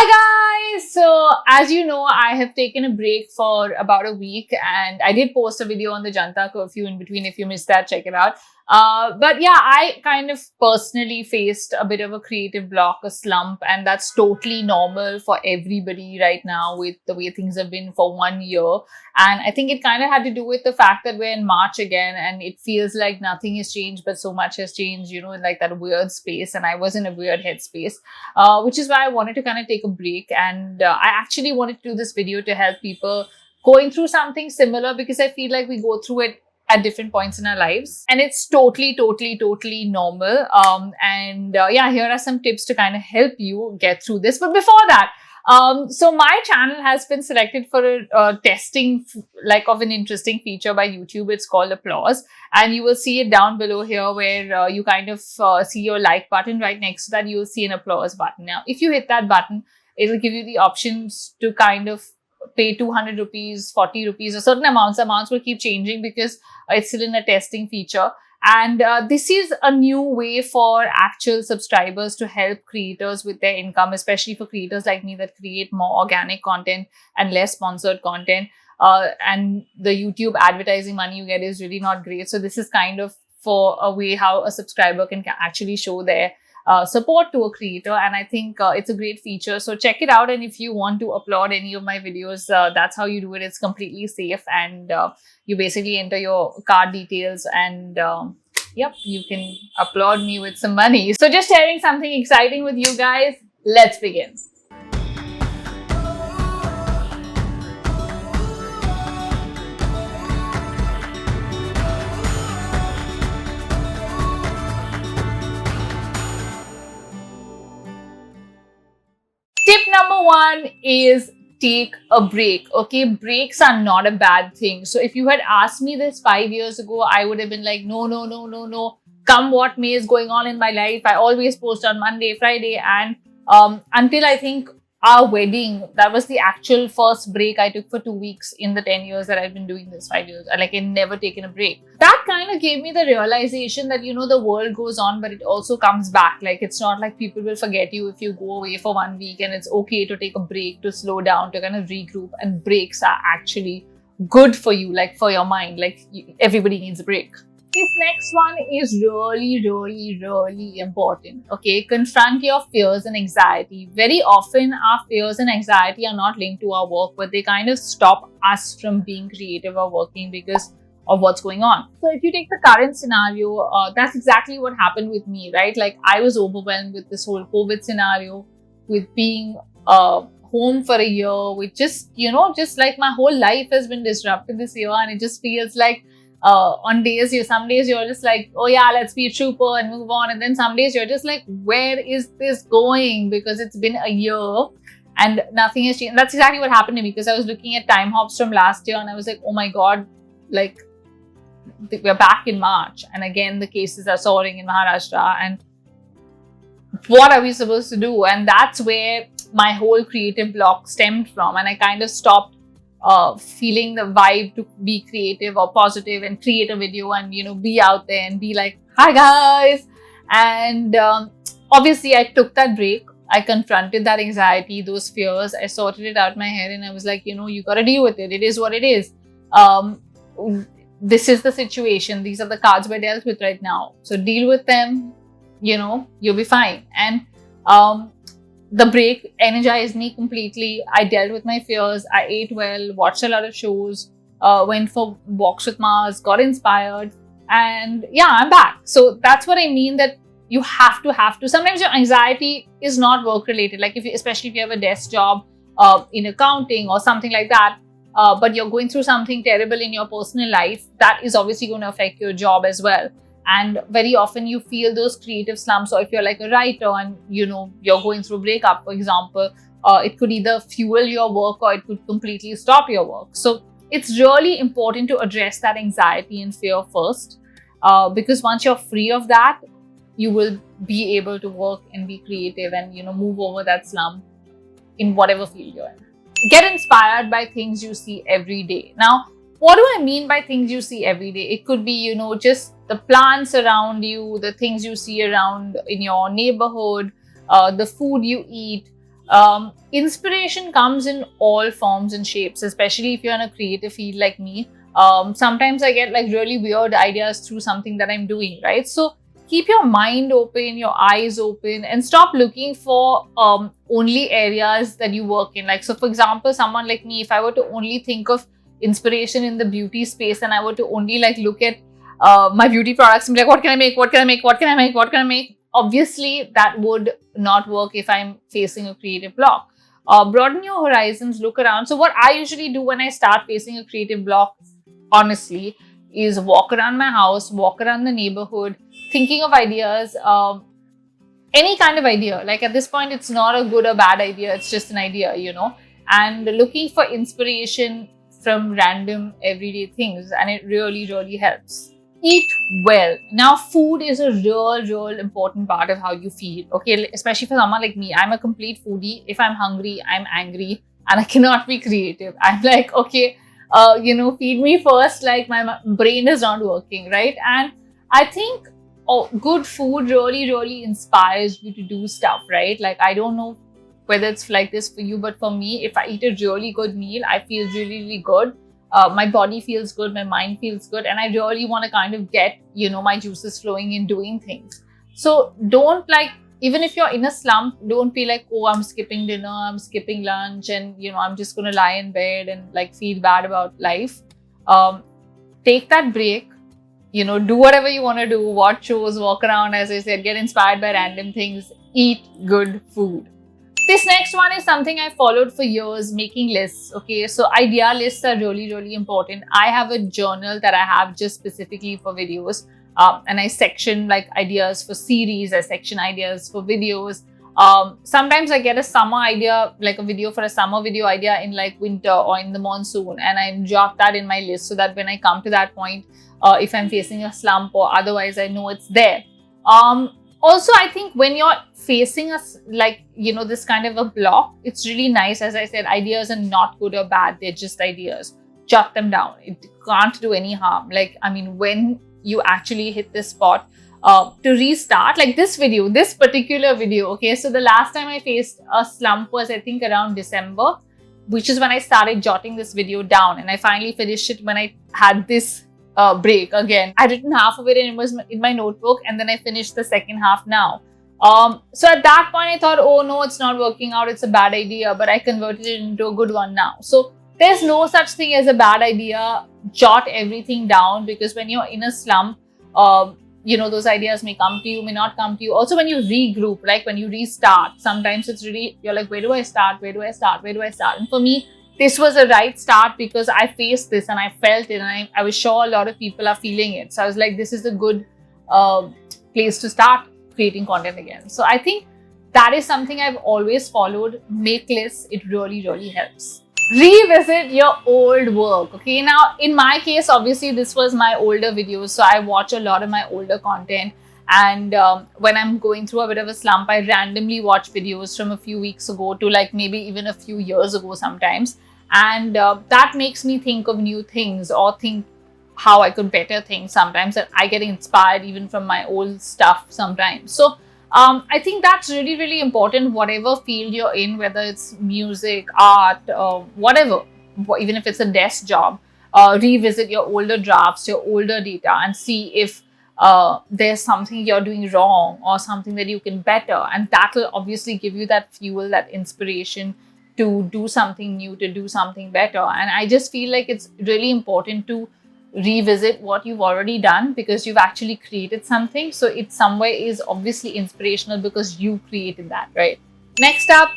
Hi guys! So as you know, I have taken a break for about a week and I did post a video on the Janta curfew in between. If you missed that, check it out. But yeah, I kind of personally faced a bit of a creative block, a slump, and that's totally normal for everybody right now with the way things have been for 1 year. And I think it kind of had to do with the fact that we're in March again and it feels like nothing has changed, but so much has changed, in like that weird space. And I was in a weird headspace, which is why I wanted to kind of take a break. And I actually wanted to do this video to help people going through something similar because I feel like we go through it at different points in our lives and it's totally normal. Yeah, here are some tips to kind of help you get through this. But before that, so my channel has been selected for a testing of an interesting feature by YouTube. It's called Applause, and you will see it down below here where you kind of see your like button. Right next to that, you'll see an applause button. Now, if you hit that button, it'll give you the options to kind of pay 200 rupees, 40 rupees, or certain amounts. Amounts will keep changing because it's still in a testing feature. And this is a new way for actual subscribers to help creators with their income, especially for creators like me that create more organic content and less sponsored content. And the YouTube advertising money you get is really not great. So this is kind of for a way how a subscriber can actually show their support to a creator, and I think it's a great feature. So check it out, and if you want to upload any of my videos, that's how you do it. It's completely safe, and you basically enter your card details and yep, you can upload me with some money. So just sharing something exciting with you guys. Let's begin. Tip number one is take a break. Okay, breaks are not a bad thing. So if you had asked me this 5 years ago, I would have been like, no. Come what may is going on in my life. I always post on Monday, Friday, and until I think our wedding, that was the actual first break I took for 2 weeks in the 10 years that I've been doing this, 5 years. Like, I've never taken a break. That kind of gave me the realization that, the world goes on, but it also comes back. Like, it's not like people will forget you if you go away for 1 week, and it's okay to take a break, to slow down, to kind of regroup. And breaks are actually good for you, like for your mind. Like, everybody needs a break. This next one is really important. Okay, confront your fears and anxiety. Very often our fears and anxiety are not linked to our work, but they kind of stop us from being creative or working because of what's going on. So if you take the current scenario, that's exactly what happened with me, right? Like, I was overwhelmed with this whole COVID scenario, with being home for a year, with just like my whole life has been disrupted this year, and it just feels like on days, some days you're just like, oh yeah, let's be a trooper and move on. And then some days you're just like, where is this going? Because it's been a year and nothing has changed. And that's exactly what happened to me, because I was looking at time hops from last year and I was like, oh my God, like we're back in March. And again, the cases are soaring in Maharashtra. And what are we supposed to do? And that's where my whole creative block stemmed from. And I kind of stopped feeling the vibe to be creative or positive and create a video and be out there and be like, hi guys. And obviously I took that break. I confronted that anxiety, those fears. I sorted it out in my head and I was like, you gotta deal with it. It is what it is. This is the situation. These are the cards we're dealt with right now. So deal with them. You'll be fine. And the break energized me completely. I dealt with my fears. I ate well, watched a lot of shows, went for walks with Mars, got inspired, and yeah, I'm back. So that's what I mean, that you have to. Sometimes your anxiety is not work related. Like especially if you have a desk job in accounting or something like that, but you're going through something terrible in your personal life, that is obviously going to affect your job as well. And very often you feel those creative slumps, or if you're like a writer and you're going through a breakup, for example, it could either fuel your work or it could completely stop your work. So it's really important to address that anxiety and fear first, because once you're free of that, you will be able to work and be creative and move over that slump in whatever field you're in. Get inspired by things you see every day. Now, what do I mean by things you see every day? It could be, just the plants around you, the things you see around in your neighborhood, the food you eat, Inspiration comes in all forms and shapes, especially if you're in a creative field like me. Sometimes I get like really weird ideas through something that I'm doing, right? So keep your mind open, your eyes open, and stop looking for only areas that you work in. Like, so for example, someone like me, if I were to only think of inspiration in the beauty space and I were to only like look at my beauty products and be like, what can I make? What can I make? What can I make? What can I make? Obviously, that would not work if I'm facing a creative block. Broaden your horizons, look around. So what I usually do when I start facing a creative block, honestly, is walk around my house, walk around the neighborhood, thinking of ideas, any kind of idea. Like at this point, it's not a good or bad idea, it's just an idea, and looking for inspiration from random everyday things, and it really, really helps. Eat well. Now, food is a real important part of how you feel. Okay, especially for someone like me, I'm a complete foodie. If I'm hungry, I'm angry, and I cannot be creative. I'm like, okay, feed me first. Like my brain is not working, right? And I think good food really inspires you to do stuff, right? Like I don't know whether it's like this for you, but for me, if I eat a really good meal, I feel really good. My body feels good, my mind feels good, and I really want to kind of get, my juices flowing in doing things. So don't even if you're in a slump, don't be like, oh, I'm skipping dinner, I'm skipping lunch, and, I'm just going to lie in bed and like feel bad about life. Take that break, do whatever you want to do, watch shows, walk around, as I said, get inspired by random things, eat good food. This next one is something I followed for years, making lists. Okay, so idea lists are really important. I have a journal that I have just specifically for videos, and I section like ideas for series, I section ideas for videos. Sometimes I get a summer idea, like a video for a summer video idea in like winter or in the monsoon, and I jot that in my list so that when I come to that point, if I'm facing a slump or otherwise, I know it's there. Also, I think when you're facing this kind of a block, it's really nice. As I said, ideas are not good or bad. They're just ideas. Jot them down. It can't do any harm. Like, I mean, when you actually hit this spot, to restart, like this particular video, okay? So the last time I faced a slump was, I think, around December, which is when I started jotting this video down. And I finally finished it when I had this break again. I'd written half of it and it was in my notebook, and then I finished the second half now. So at that point I thought, oh no, it's not working out, it's a bad idea, but I converted it into a good one now. So there's no such thing as a bad idea. Jot everything down, because when you're in a slump, those ideas may come to you, may not come to you. Also, when you regroup, like when you restart, sometimes it's really, you're like, where do I start? And for me, this was a right start because I faced this and I felt it, and I was sure a lot of people are feeling it. So I was like, this is a good place to start creating content again. So I think that is something I've always followed. Make lists. It really helps. Revisit your old work. Okay, now in my case, obviously this was my older videos, so I watch a lot of my older content. And when I'm going through a bit of a slump, I randomly watch videos from a few weeks ago to like maybe even a few years ago sometimes. And that makes me think of new things or think how I could better things sometimes. And I get inspired even from my old stuff sometimes. So I think that's really important, whatever field you're in, whether it's music, art, whatever, even if it's a desk job, revisit your older drafts, your older data, and see if there's something you're doing wrong or something that you can better. And that will obviously give you that fuel, that inspiration to do something new, to do something better. And I just feel like it's really important to revisit what you've already done, because you've actually created something. So it somewhere is obviously inspirational because you created that, right? Next up,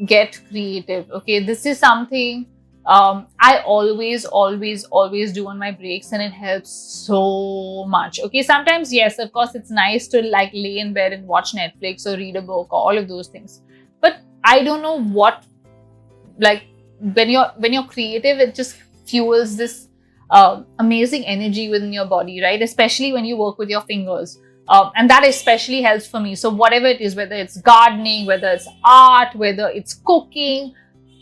get creative. Okay, this is something I always do on my breaks, and it helps so much. Okay, sometimes, yes, of course, it's nice to like lay in bed and watch Netflix or read a book or all of those things. But I don't know what, like when you're creative, it just fuels this amazing energy within your body, right? Especially when you work with your fingers. And that especially helps for me. So whatever it is, whether it's gardening, whether it's art, whether it's cooking,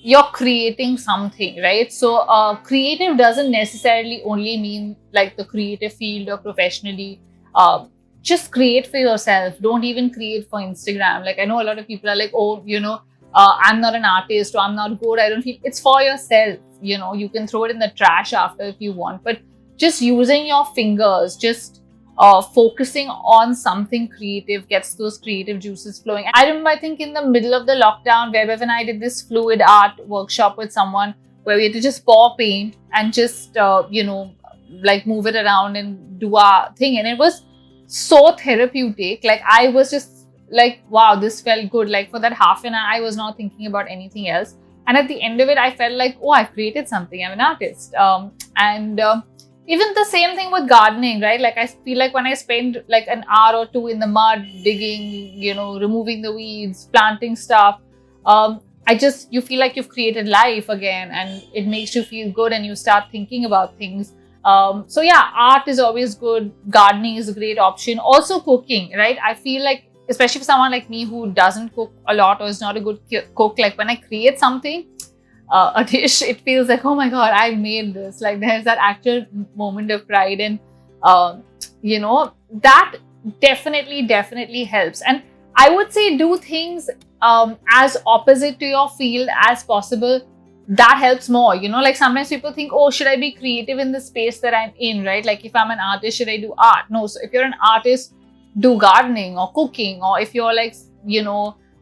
you're creating something, right? So creative doesn't necessarily only mean like the creative field or professionally. Just create for yourself. Don't even create for Instagram. Like I know a lot of people are like, oh, I'm not an artist, or I'm not good, I don't feel. It's for yourself. You can throw it in the trash after if you want, but just using your fingers, just focusing on something creative gets those creative juices flowing. I remember, I think in the middle of the lockdown, where Bev and I did this fluid art workshop with someone, where we had to just pour paint and just like move it around and do our thing, and it was so therapeutic. Like, I was just like, wow, this felt good. Like, for that half an hour, I was not thinking about anything else, and at the end of it, I felt like, oh, I've created something, I'm an artist. And even the same thing with gardening, right? Like, I feel like when I spend like an hour or two in the mud, digging, removing the weeds, planting stuff, you feel like you've created life again, and it makes you feel good, and you start thinking about things. So yeah, art is always good. Gardening is a great option. Also cooking, right? I feel like, especially for someone like me who doesn't cook a lot or is not a good cook, like when I create something, a dish, it feels like, oh my God, I made this. Like, there's that actual moment of pride, and that definitely helps. And I would say do things as opposite to your field as possible. That helps more. Like, sometimes people think, oh, should I be creative in the space that I'm in, right? Like, if I'm an artist, should I do art? No. So if you're an artist, do gardening or cooking, or if you're like,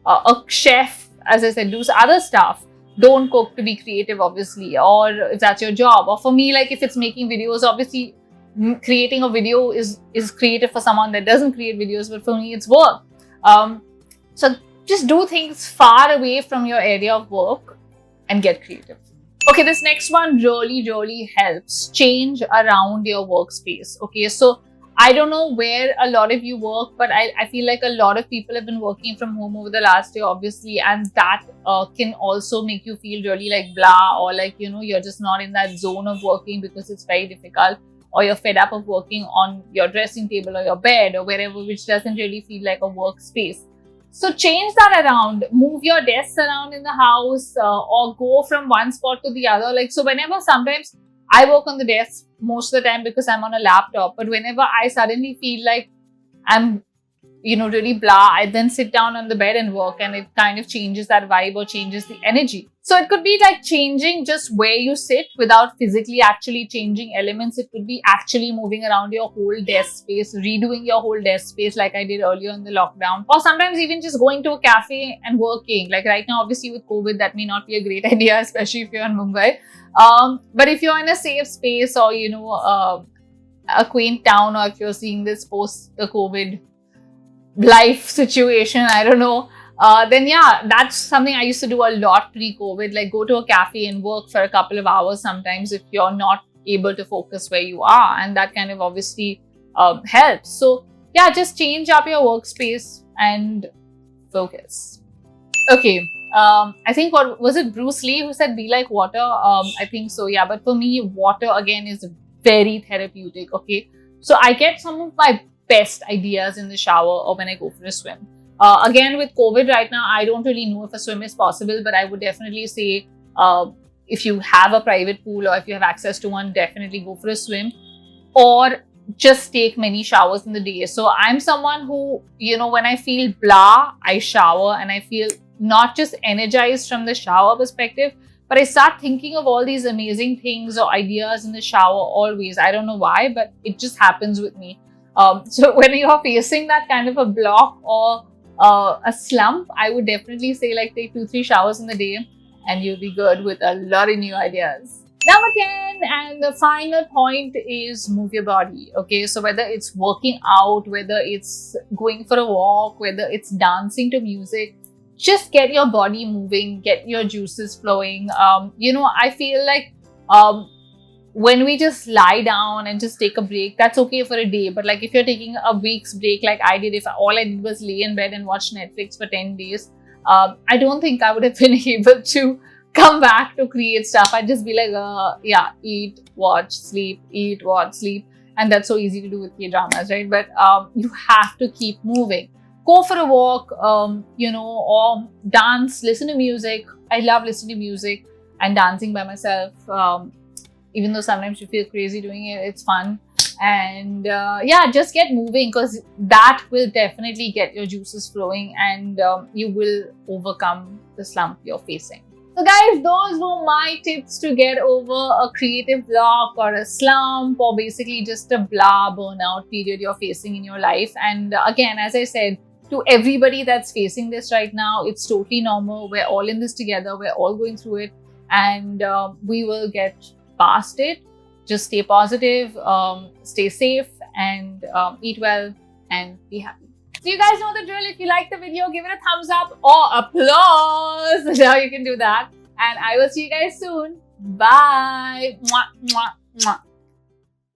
a chef, as I said, do other stuff. Don't cook to be creative, obviously, or if that's your job. Or for me, like, if it's making videos, obviously creating a video is creative for someone that doesn't create videos, but for me, it's work. So just do things far away from your area of work and get creative. Okay, this next one really helps. Change around your workspace. Okay, so I don't know where a lot of you work, but I feel like a lot of people have been working from home over the last year, obviously, and that can also make you feel really like blah, or like, you're just not in that zone of working because it's very difficult, or you're fed up of working on your dressing table or your bed or wherever, which doesn't really feel like a workspace. So change that around, move your desks around in the house, or go from one spot to the other. Like, so sometimes I work on the desk most of the time because I'm on a laptop, but whenever I suddenly feel like I'm, really blah, I then sit down on the bed and work, and it kind of changes that vibe or changes the energy. So it could be like changing just where you sit without physically actually changing elements. It could be actually moving around your whole desk space, redoing your whole desk space like I did earlier in the lockdown, or sometimes even just going to a cafe and working. Like right now, obviously with COVID, that may not be a great idea, especially if you're in Mumbai. But if you're in a safe space, or, a quaint town, or if you're seeing this post the COVID life situation, I don't know, then yeah, that's something I used to do a lot pre-COVID, like go to a cafe and work for a couple of hours sometimes if you're not able to focus where you are, and that kind of obviously helps. So yeah, just change up your workspace and focus. Okay, I think, what was it, Bruce Lee who said be like water? I think so, yeah. But for me, water again is very therapeutic. Okay, so I get some of my best ideas in the shower or when I go for a swim. Again, with COVID right now, I don't really know if a swim is possible, but I would definitely say if you have a private pool or if you have access to one, definitely go for a swim, or just take many showers in the day. So I'm someone who, when I feel blah, I shower, and I feel not just energized from the shower perspective, but I start thinking of all these amazing things or ideas in the shower always. I don't know why, but it just happens with me. So when you're facing that kind of a block or a slump, I would definitely say like take 2-3 showers in the day and you'll be good with a lot of new ideas. Number 10, and the final point, is move your body. Okay, so whether it's working out, whether it's going for a walk, whether it's dancing to music, just get your body moving, get your juices flowing. I feel like when we just lie down and just take a break, that's okay for a day. But like if you're taking a week's break like I did, if all I did was lay in bed and watch Netflix for 10 days, I don't think I would have been able to come back to create stuff. I'd just be like, yeah, eat, watch, sleep, eat, watch, sleep. And that's so easy to do with K-dramas, right? But you have to keep moving. Go for a walk, or dance, listen to music. I love listening to music and dancing by myself. Even though sometimes you feel crazy doing it, it's fun. And yeah, just get moving, because that will definitely get your juices flowing, and you will overcome the slump you're facing. So guys, those were my tips to get over a creative block or a slump, or basically just a blah burnout period you're facing in your life. And again, as I said, to everybody that's facing this right now, it's totally normal. We're all in this together. We're all going through it, and we will get past it. Just stay positive, stay safe, and eat well and be happy. So you guys know the drill. If you like the video, give it a thumbs up or applause. Now you can do that. And I will see you guys soon. Bye. Mwah, mwah, mwah.